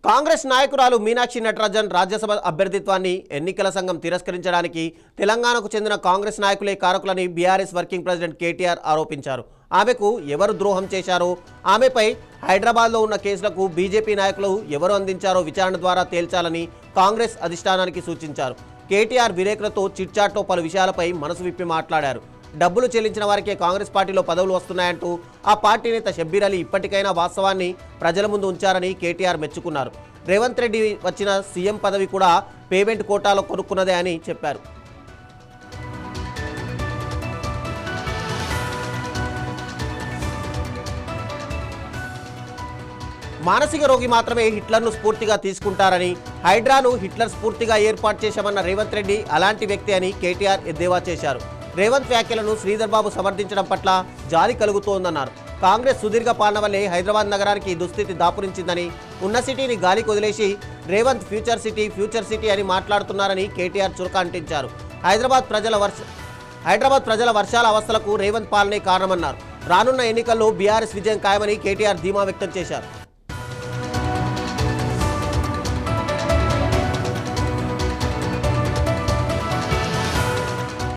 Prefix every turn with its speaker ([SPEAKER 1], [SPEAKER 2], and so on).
[SPEAKER 1] కాంగ్రెస్ నాయకురాలు మీనాక్షి నటరాజన్ రాజ్యసభ అభ్యర్థిత్వాన్ని ఎన్నికల సంఘం తిరస్కరించడానికి తెలంగాణకు చెందిన కాంగ్రెస్ నాయకులే కారకులని బీఆర్ఎస్ వర్కింగ్ ప్రెసిడెంట్ కేటీఆర్ ఆరోపించారు. ఆమెకు ఎవరు ద్రోహం చేశారో, ఆమెపై హైదరాబాద్లో ఉన్న కేసులకు బీజేపీ నాయకులు ఎవరు అందించారో విచారణ ద్వారా తేల్చాలని కాంగ్రెస్ అధిష్టానానికి సూచించారు. కేటీఆర్ విలేకరులతో చిట్చాట్లో పలు విషయాలపై మనసు విప్పి మాట్లాడారు. డబ్బులు చెల్లించిన వారికే కాంగ్రెస్ పార్టీలో పదవులు వస్తున్నాయంటూ ఆ పార్టీ నేత షబ్బీర్ అలీ ఇప్పటికైనా వాస్తవాన్ని ప్రజల ముందు ఉంచారని కేటీఆర్ మెచ్చుకున్నారు. రేవంత్ రెడ్డి వచ్చిన సీఎం పదవి కూడా పేమెంట్ కోటాలో కొనుక్కున్నదే అని చెప్పారు. మానసిక రోగి మాత్రమే హిట్లర్ను స్ఫూర్తిగా తీసుకుంటారని, హైడ్రాను హిట్లర్ స్ఫూర్తిగా ఏర్పాటు చేశామన్న రేవంత్ రెడ్డి అలాంటి వ్యక్తి అని కేటీఆర్ ఎద్దేవా చేశారు. రేవంత్ వ్యాఖ్యలను శ్రీధర్ బాబు సమర్థించడం పట్ల జాలి కలుగుతోందన్నారు. కాంగ్రెస్ సుదీర్ఘ పాలన వల్లే హైదరాబాద్ నగరానికి దుస్థితి దాపురించిందని, ఉన్న సిటీని గాలికి వదిలేసి రేవంత్ ఫ్యూచర్ సిటీ అని మాట్లాడుతున్నారని కేటీఆర్ చురక అంటించారు. హైదరాబాద్ ప్రజల వర్షాల అవస్థలకు రేవంత్ పాలనే కారణమన్నారు. రానున్న ఎన్నికల్లో బీఆర్ఎస్ విజయం ఖాయమని కేటీఆర్ ధీమా వ్యక్తం చేశారు.